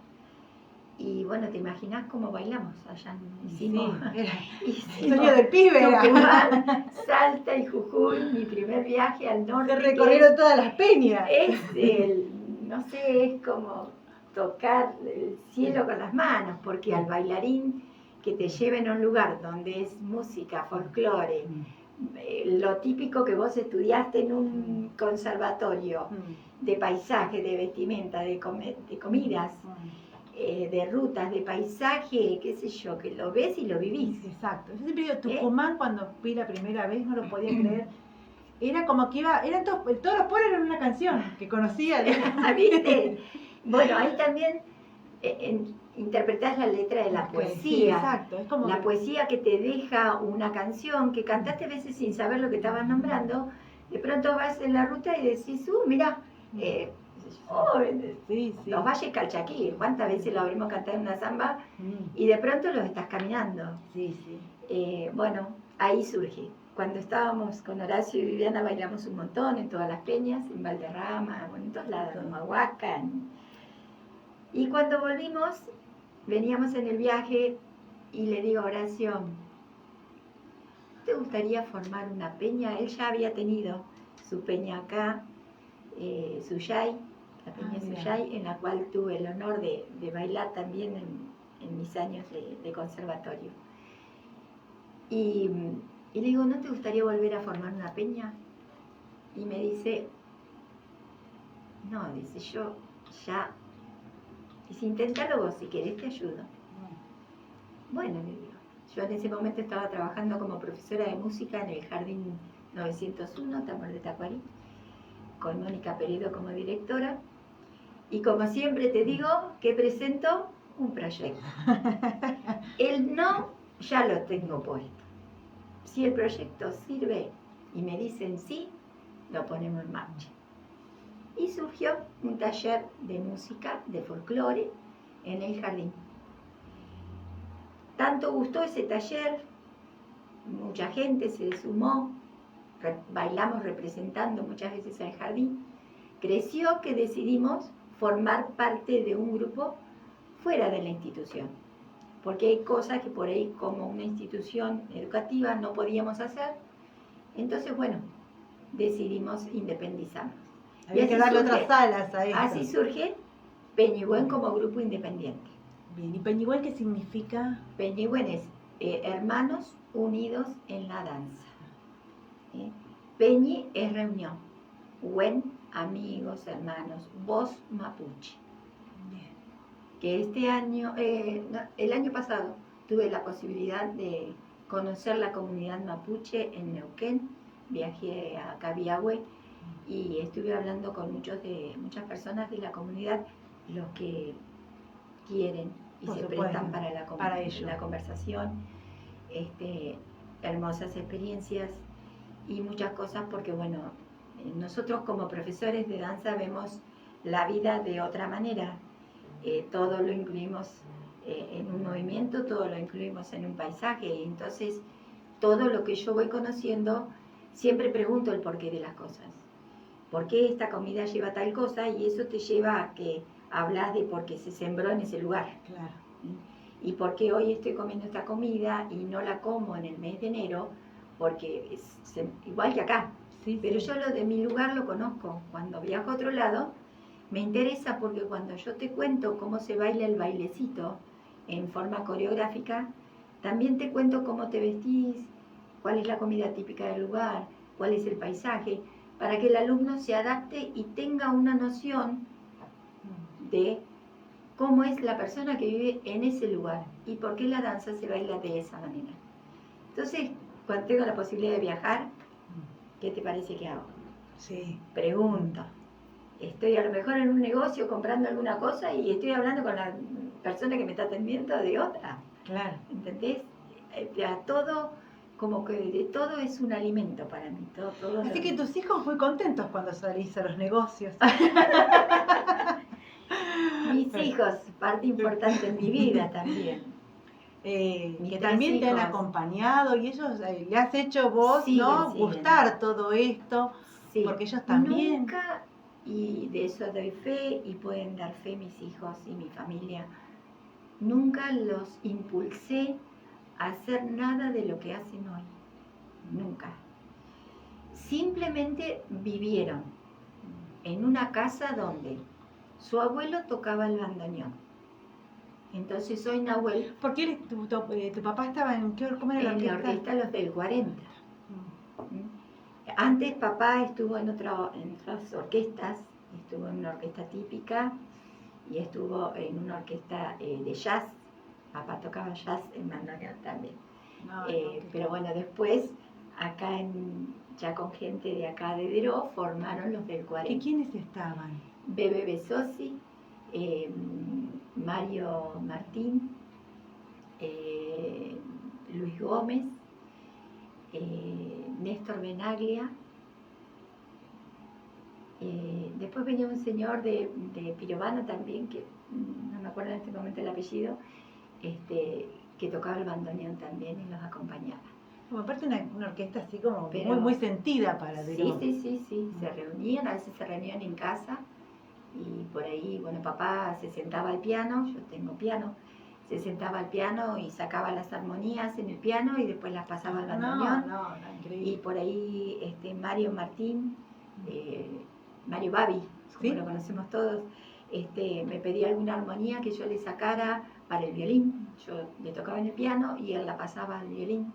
Y bueno, te imaginas cómo bailamos allá. Hicimos el sueño del pibe. Tucumán, Salta y Jujuy, mi primer viaje al norte. Se recorrieron todas las peñas. No sé, es como tocar el cielo con las manos, porque al bailarín que te lleven a un lugar donde es música, folclore, lo típico que vos estudiaste en un conservatorio, de paisaje, de vestimenta, de comidas, de rutas, de paisaje, qué sé yo, que lo ves y lo vivís. Exacto. Yo siempre digo, Tucumán, cuando fui la primera vez, no lo podía creer. Era como que todos los pueblos eran una canción que conocía. ¿Viste? Bueno, ahí también interpretás la letra de la poesía. Sí, exacto. Es como la poesía que te deja una canción que cantaste a veces sin saber lo que estabas nombrando. De pronto vas en la ruta y decís, mirá, los Valles Calchaquí, ¿cuántas veces lo habremos cantado en una samba? Y de pronto los estás caminando. Bueno, ahí surge. Cuando estábamos con Horacio y Viviana bailamos un montón en todas las peñas, en Valderrama, bueno, en todos lados, en Humahuaca. Y cuando volvimos, veníamos en el viaje y le digo a Horacio, ¿te gustaría formar una peña? Él ya había tenido su peña acá, Suyay, la peña Suyay, en la cual tuve el honor de bailar también en mis años de conservatorio. Y le digo, ¿no te gustaría volver a formar una peña? Y me dice, no, dice, yo ya, dice, inténtalo vos, si querés te ayudo. Bueno, le digo, yo en ese momento estaba trabajando como profesora de música en el Jardín 901, Tamor de Tacuarí, con Mónica Peredo como directora, y como siempre te digo, que presento un proyecto. El no ya lo tengo puesto. Si el proyecto sirve y me dicen sí, lo ponemos en marcha. Y surgió un taller de música, de folclore, en el jardín. Tanto gustó ese taller, mucha gente se sumó, bailamos representando muchas veces al jardín. Creció que decidimos formar parte de un grupo fuera de la institución. Porque hay cosas que por ahí como una institución educativa no podíamos hacer. Entonces, bueno, decidimos independizarnos. Había que darle otras alas a esto. Así surge Peñigüén como grupo independiente. Bien, ¿y Peñigüén qué significa? Peñigüén es hermanos unidos en la danza. Peñi es reunión. Güén, amigos, hermanos. Voz mapuche. Que este año, el año pasado, tuve la posibilidad de conocer la comunidad mapuche en Neuquén. Viajé a Cabiahue y estuve hablando con muchas personas de la comunidad, los que quieren y se prestan para la conversación. Hermosas experiencias y muchas cosas, porque bueno, nosotros como profesores de danza vemos la vida de otra manera. Todo lo incluimos en un movimiento, todo lo incluimos en un paisaje, y entonces todo lo que yo voy conociendo, siempre pregunto el porqué de las cosas. por qué esta comida lleva tal cosa, y eso te lleva a que hablas de por qué se sembró en ese lugar. Claro. Y por qué hoy estoy comiendo esta comida y no la como en el mes de enero, porque igual que acá. Sí, Pero sí. yo lo de mi lugar lo conozco. Cuando viajo a otro lado, me interesa porque cuando yo te cuento cómo se baila el bailecito en forma coreográfica, también te cuento cómo te vestís, cuál es la comida típica del lugar, cuál es el paisaje, para que el alumno se adapte y tenga una noción de cómo es la persona que vive en ese lugar y por qué la danza se baila de esa manera. Entonces, cuando tengo la posibilidad de viajar, ¿qué te parece que hago? Sí. Pregunto. Estoy a lo mejor en un negocio comprando alguna cosa y estoy hablando con la persona que me está atendiendo de otra. Claro. ¿Entendés? Todo, como que de todo es un alimento para mí. Todo Así que tus hijos muy contentos cuando salís a los negocios. Mis hijos, parte importante en mi vida también. Que también te han acompañado y ellos le has hecho vos, ¿no? Siguen. Gustar todo esto, sí. Porque ellos también. Nunca, y de eso doy fe y pueden dar fe mis hijos y mi familia, nunca los impulsé a hacer nada de lo que hacen hoy. Nunca. Simplemente vivieron en una casa donde su abuelo tocaba el bandoneón. Entonces soy Nahuel. Porque tu papá estaba en ¿cómo era la orquesta? En la orquesta Los del 40. Antes papá estuvo en otras orquestas, estuvo en una orquesta típica y estuvo en una orquesta de jazz. Papá tocaba jazz en bandoneón también. Pero bueno, después acá ya con gente de acá de Deró formaron Los del 40. ¿Y quiénes estaban? Bebe Besosi, Mario Martín, Luis Gómez, Néstor Benaglia. Después venía un señor de Pirovano también, que no me acuerdo en este momento el apellido, que tocaba el bandoneón también y los acompañaba. Como aparte una orquesta así como muy sentida para Deró. Sí, se reunían, a veces se reunían en casa y por ahí, bueno, papá se sentaba al piano, yo tengo piano, se sentaba al piano y sacaba las armonías en el piano y después las pasaba al bandoneón. Increíble. Y por ahí Mario Martín, Mario Babi, como lo conocemos todos, me pedía alguna armonía que yo le sacara para el violín. Yo le tocaba en el piano y él la pasaba al violín.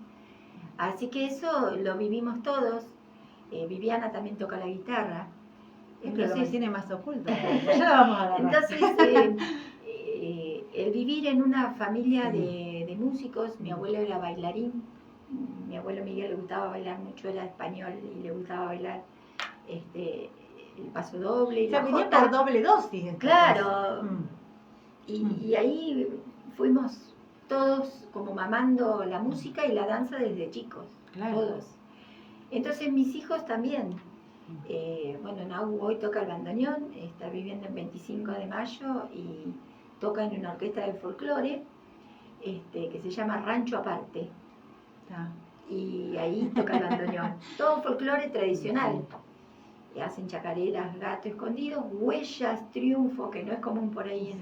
Así que eso lo vivimos todos. Viviana también toca la guitarra. Entonces, lo tiene más oculto. Ya la vamos a agarrar. Entonces, el vivir en una familia de músicos, mi abuelo era bailarín, mi abuelo Miguel le gustaba bailar mucho, era español y le gustaba bailar el paso doble. Y o sea, la venía jota. por doble dosis. Claro. Y ahí fuimos todos como mamando la música y la danza desde chicos, todos. Entonces mis hijos también. Bueno, Nau hoy toca el bandoneón, está viviendo en 25 de mayo y toca en una orquesta de folclore que se llama Rancho Aparte. Y ahí toca el bandoneón. Todo folclore tradicional. Hacen chacareras, gato escondido, huellas, triunfo, que no es común por ahí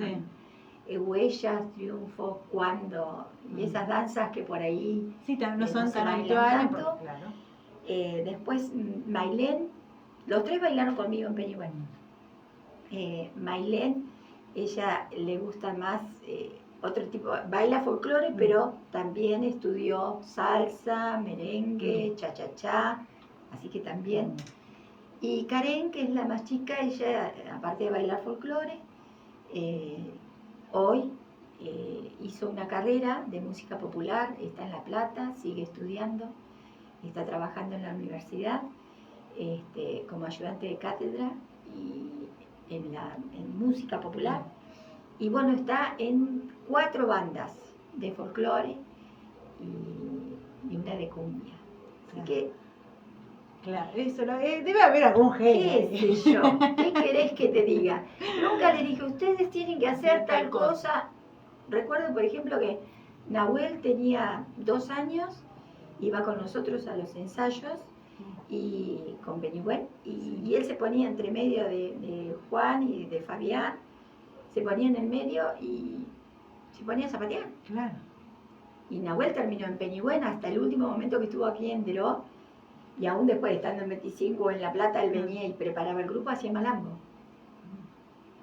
huellas, triunfo, cuando, y esas danzas que por ahí no son tan habituales. Después Mailén, los tres bailaron conmigo en Peñihuén. Mailén, ella le gusta más otro tipo, baila folclore, pero también estudió salsa, merengue, cha-cha-cha, así que también. Y Karen, que es la más chica, ella, aparte de bailar folclore, hoy hizo una carrera de música popular, está en La Plata, sigue estudiando, está trabajando en la universidad como ayudante de cátedra y en música popular. Y bueno, está en 4 bandas de folclore y una de cumbia. Así que claro, eso debe haber algún genio. ¿Qué sé yo? ¿Qué querés que te diga? Nunca le dije, ustedes tienen que hacer tal cosa. Recuerdo, por ejemplo, que Nahuel tenía 2 años, iba con nosotros a los ensayos y con Peñigüén, y él se ponía entre medio de Juan y de Fabián, se ponía en el medio y se ponía a zapatear. Claro. Y Nahuel terminó en Peñigüén hasta el último momento que estuvo aquí en Deró, y aún después, estando en 25 en La Plata, él venía y preparaba el grupo, hacía malambo.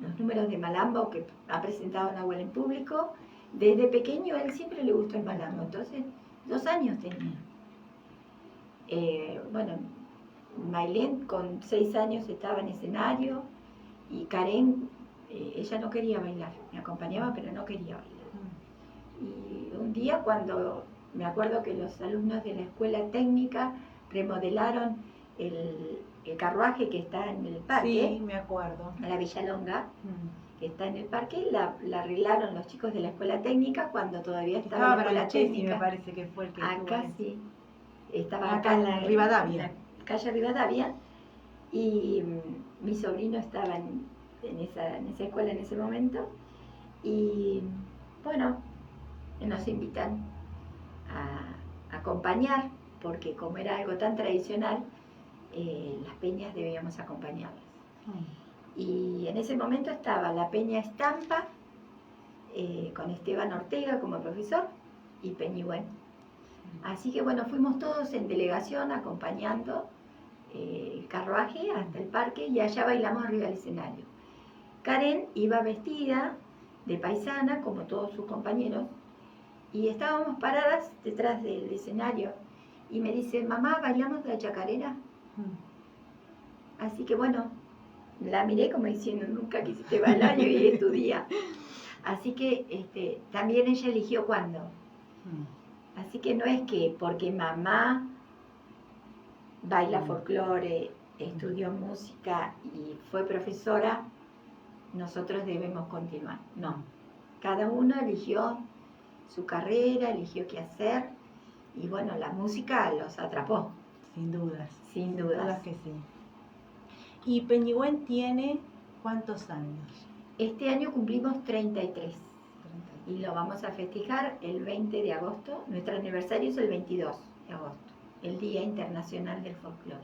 Los números de malambo que ha presentado Nahuel en público, desde pequeño él siempre le gustó el malambo, entonces 2 años tenía. Bueno, Mailén con 6 años estaba en escenario, y Karen, ella no quería bailar, me acompañaba pero no quería bailar. Y un día, cuando me acuerdo que los alumnos de la escuela técnica remodelaron el carruaje que está en el parque, Sí, me acuerdo. a la Villalonga, que está en el parque, la arreglaron los chicos de la escuela técnica cuando todavía estaba la para escuela la Chesi, técnica. me parece que fue el que Acá estuvo sí, estaba acá en Rivadavia. en la calle Rivadavia, y mi sobrino estaba en esa escuela en ese momento, y bueno, nos invitan a acompañar, porque como era algo tan tradicional, las peñas debíamos acompañarlas. Y en ese momento estaba la Peña Estampa, con Esteban Ortega como profesor, y Peñigüén. Así que bueno, fuimos todos en delegación acompañando el carruaje hasta el parque, y allá bailamos arriba del escenario. Karen iba vestida de paisana, como todos sus compañeros, y estábamos paradas detrás del escenario, y me dice: mamá, ¿bailamos la chacarera? Así que bueno, la miré como diciendo: nunca quisiste bailar y hoy es tu día. Así que también ella eligió cuándo. Así que no es que porque mamá baila folclore, estudió música y fue profesora, nosotros debemos continuar. No, cada uno eligió su carrera, eligió qué hacer, y bueno, la música los atrapó. Sin dudas. Sin dudas. Sin dudas que sí. ¿Y Peñigüén tiene cuántos años? Este año cumplimos 33. Y lo vamos a festejar el 20 de agosto. Nuestro aniversario es el 22 de agosto, el Día Internacional del Folclore.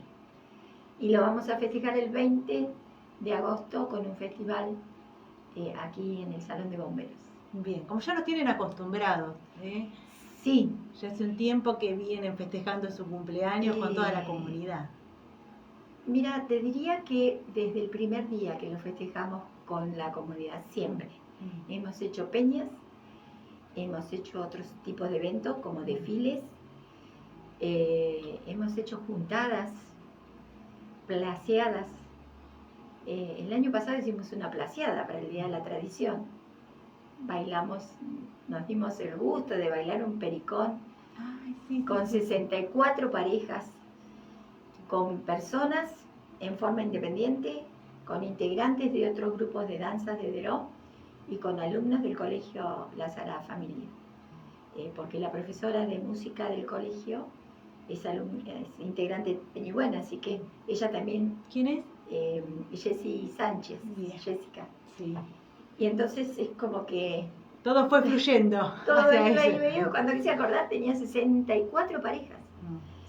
Y lo vamos a festejar el 20 de agosto con un festival aquí en el Salón de Bomberos. Bien, como ya nos tienen acostumbrados, Sí. Ya hace un tiempo que vienen festejando su cumpleaños con toda la comunidad. Mira, te diría que desde el primer día que lo festejamos con la comunidad, siempre. Hemos hecho peñas, hemos hecho otros tipos de eventos como desfiles, hemos hecho juntadas, placeadas. El año pasado hicimos una placeada para el Día de la Tradición. Bailamos, nos dimos el gusto de bailar un pericón con 64 parejas, con personas en forma independiente, con integrantes de otros grupos de danzas de Deró y con alumnos del colegio La Sagrada Familia, porque la profesora de música del colegio es integrante de Peñigüén, así que ella también... ¿Quién es? Jessie Sánchez, Jessica. Sí. Y entonces es como que... todo fue fluyendo. Todo iba, cuando quise acordar tenía 64 parejas.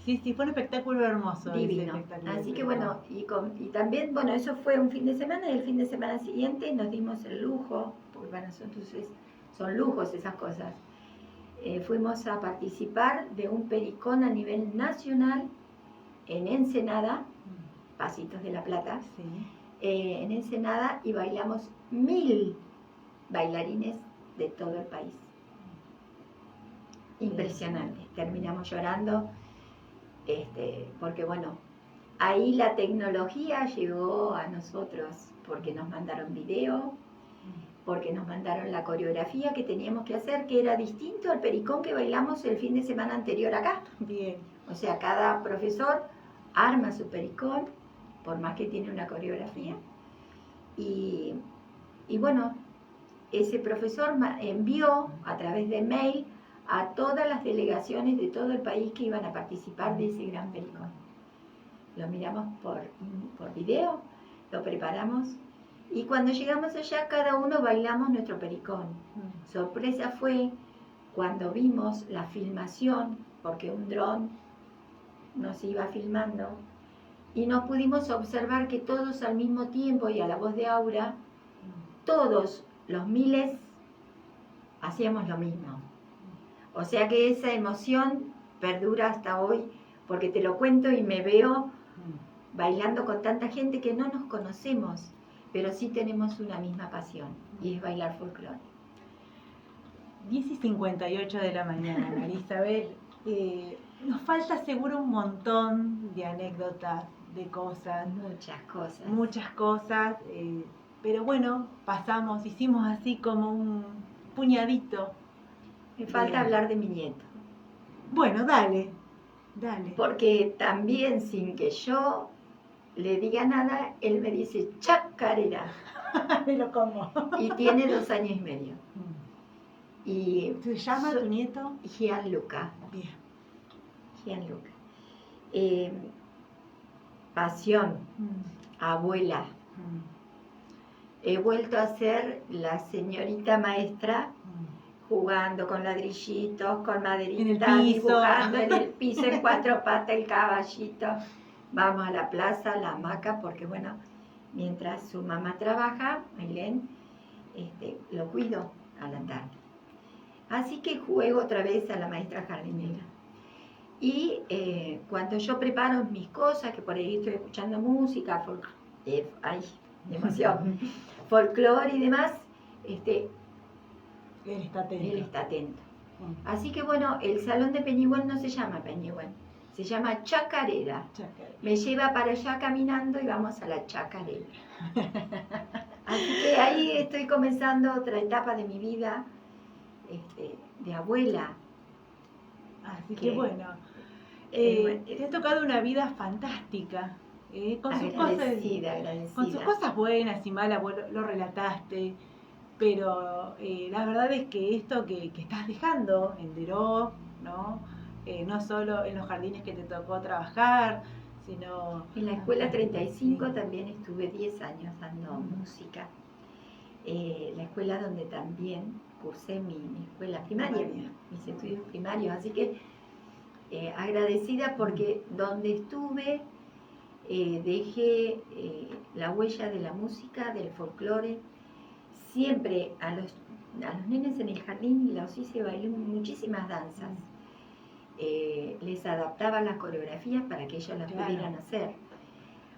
Sí, fue un espectáculo hermoso. Divino. Así que bueno, y también, bueno, eso fue un fin de semana, y el fin de semana siguiente nos dimos el lujo, porque para nosotros son lujos esas cosas. Fuimos a participar de un pericón a nivel nacional en Ensenada, Pasitos de la Plata, en Ensenada, y bailamos 1000 bailarines de todo el país. Impresionante. Terminamos llorando, porque bueno, ahí la tecnología llegó a nosotros, porque nos mandaron video, porque nos mandaron la coreografía que teníamos que hacer, que era distinto al pericón que bailamos el fin de semana anterior acá. Bien. O sea, cada profesor arma su pericón, por más que tiene una coreografía. Y bueno, ese profesor envió a través de mail a todas las delegaciones de todo el país que iban a participar de ese gran pericón. Lo miramos por video, lo preparamos, y cuando llegamos allá cada uno bailamos nuestro pericón. Sorpresa fue cuando vimos la filmación, porque un dron nos iba filmando, y nos pudimos observar que todos al mismo tiempo y a la voz de Aura, todos los miles hacíamos lo mismo. O sea que esa emoción perdura hasta hoy, porque te lo cuento y me veo bailando con tanta gente que no nos conocemos, pero sí tenemos una misma pasión, y es bailar folclore. 10:58 de la mañana, María Isabel. Nos falta seguro un montón de anécdotas, de cosas. Muchas cosas. Pero bueno, pasamos, hicimos así como un puñadito. Me falta hablar de mi nieto. Bueno, dale. Porque también sin que yo le diga nada, él me dice chacarera. Me lo como. Y tiene 2 años y medio. Y ¿se llama tu nieto? Gianluca. Bien. Gianluca. Pasión, abuela. He vuelto a ser la señorita maestra, jugando con ladrillitos, con maderita, dibujando en el piso en 4 patas el caballito. Vamos a la plaza, a la hamaca, porque bueno, mientras su mamá trabaja, Ailén, lo cuido a la tarde. Así que juego otra vez a la maestra jardinera. Y cuando yo preparo mis cosas, que por ahí estoy escuchando música, emoción, folclore y demás, él está atento. Así que bueno, el salón de Peñigüén no se llama Peñigüén, se llama Chacarera. Me lleva para allá caminando y vamos a la Chacarera. Así que ahí estoy comenzando otra etapa de mi vida, de abuela. Así que bueno, te ha tocado una vida fantástica, con sus cosas buenas y malas, vos lo relataste, pero la verdad es que esto que estás dejando en Deró, ¿no? No solo en los jardines que te tocó trabajar, sino... En la escuela 35 sí. También estuve 10 años dando música. La escuela donde también cursé mi escuela primaria, mis estudios primarios. Así que agradecida porque donde estuve dejé la huella de la música, del folclore. Siempre a los nenes en el jardín los hice bailar muchísimas danzas. Les adaptaba las coreografías para que ellos las pudieran hacer.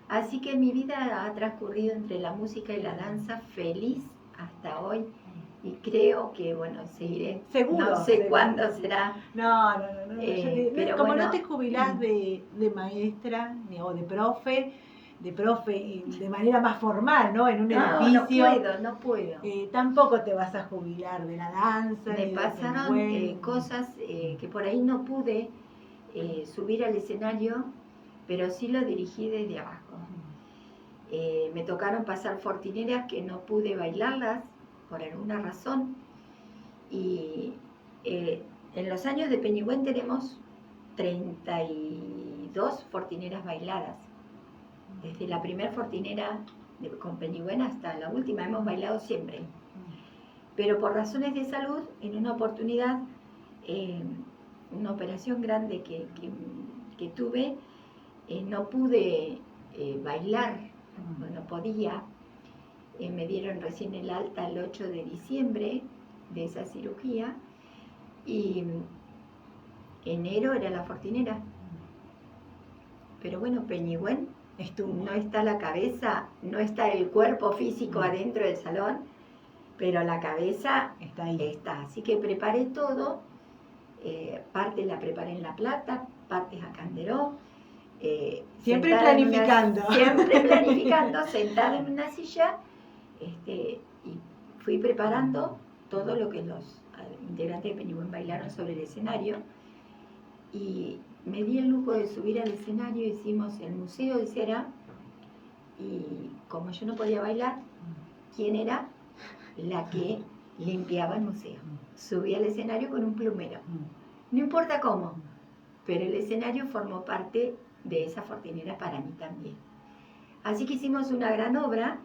Así que mi vida ha transcurrido entre la música y la danza feliz hasta hoy. Y creo que, bueno, seguiré. Seguro. No sé cuándo será. No. Pero como bueno, no te jubilás de maestra o de profe y de manera más formal, ¿no? En un edificio. No puedo. Tampoco te vas a jubilar de la danza. Me pasaron cosas que por ahí no pude subir al escenario, pero sí lo dirigí desde abajo. Me tocaron pasar fortineras que no pude bailarlas por alguna razón. Y en los años de Peñigüén tenemos 32 fortineras bailadas. Desde la primera fortinera con Peñigüén hasta la última hemos bailado siempre. Pero por razones de salud, en una oportunidad, una operación grande que tuve, no pude bailar, no podía. Me dieron recién el alta el 8 de diciembre de esa cirugía y enero era la fortinera. Pero bueno, Peñigüén, no está la cabeza, no está el cuerpo físico adentro del salón, pero la cabeza está ahí. Así que preparé todo, parte la preparé en La Plata, partes acá en Deró. Siempre planificando. Siempre planificando, sentada en una silla, y fui preparando todo lo que los integrantes de Peñigüén bailaron sobre el escenario. Y me di el lujo de subir al escenario, hicimos el Museo de Cera, y como yo no podía bailar, ¿quién era? La que limpiaba el museo. Subí al escenario con un plumero. No importa cómo, pero el escenario formó parte de esa fortinera para mí también. Así que hicimos una gran obra,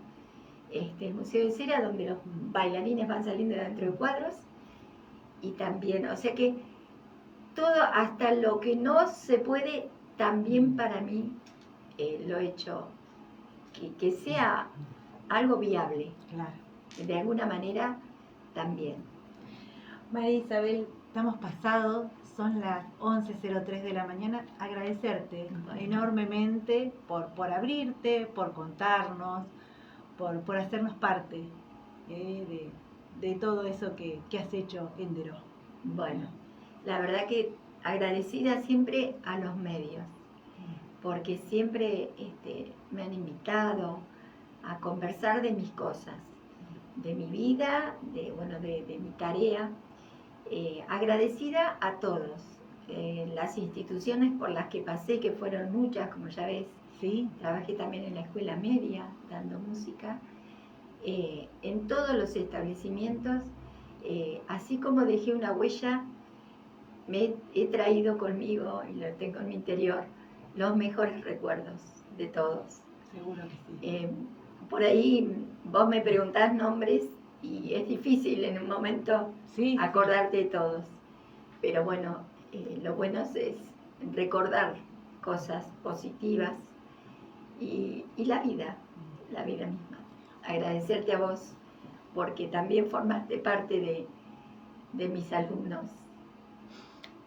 el Museo de Cera, donde los bailarines van saliendo de dentro de cuadros, y también, o sea que todo, hasta lo que no se puede, también para mí lo he hecho que sea algo viable, Claro. de alguna manera también. María Isabel, estamos pasados, son las 11:03 de la mañana. Agradecerte enormemente por abrirte, por contarnos, por hacernos parte de todo eso que has hecho en Deró. Bueno, la verdad que agradecida siempre a los medios, porque siempre me han invitado a conversar de mis cosas, de mi vida, de mi tarea. Agradecida a todos, las instituciones por las que pasé, que fueron muchas, como ya ves. Sí. Trabajé también en la escuela media, dando música, en todos los establecimientos. Así como dejé una huella, he traído conmigo, y lo tengo en mi interior, los mejores recuerdos de todos. Seguro que sí. Por ahí vos me preguntás nombres y es difícil en un momento acordarte de todos. Pero bueno, lo bueno es recordar cosas positivas y la vida misma. Agradecerte a vos porque también formaste parte de mis alumnos.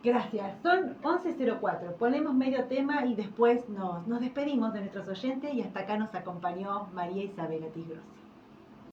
Gracias. Son 11:04. Ponemos medio tema y después nos despedimos de nuestros oyentes y hasta acá nos acompañó María Isabel Atis Grossi.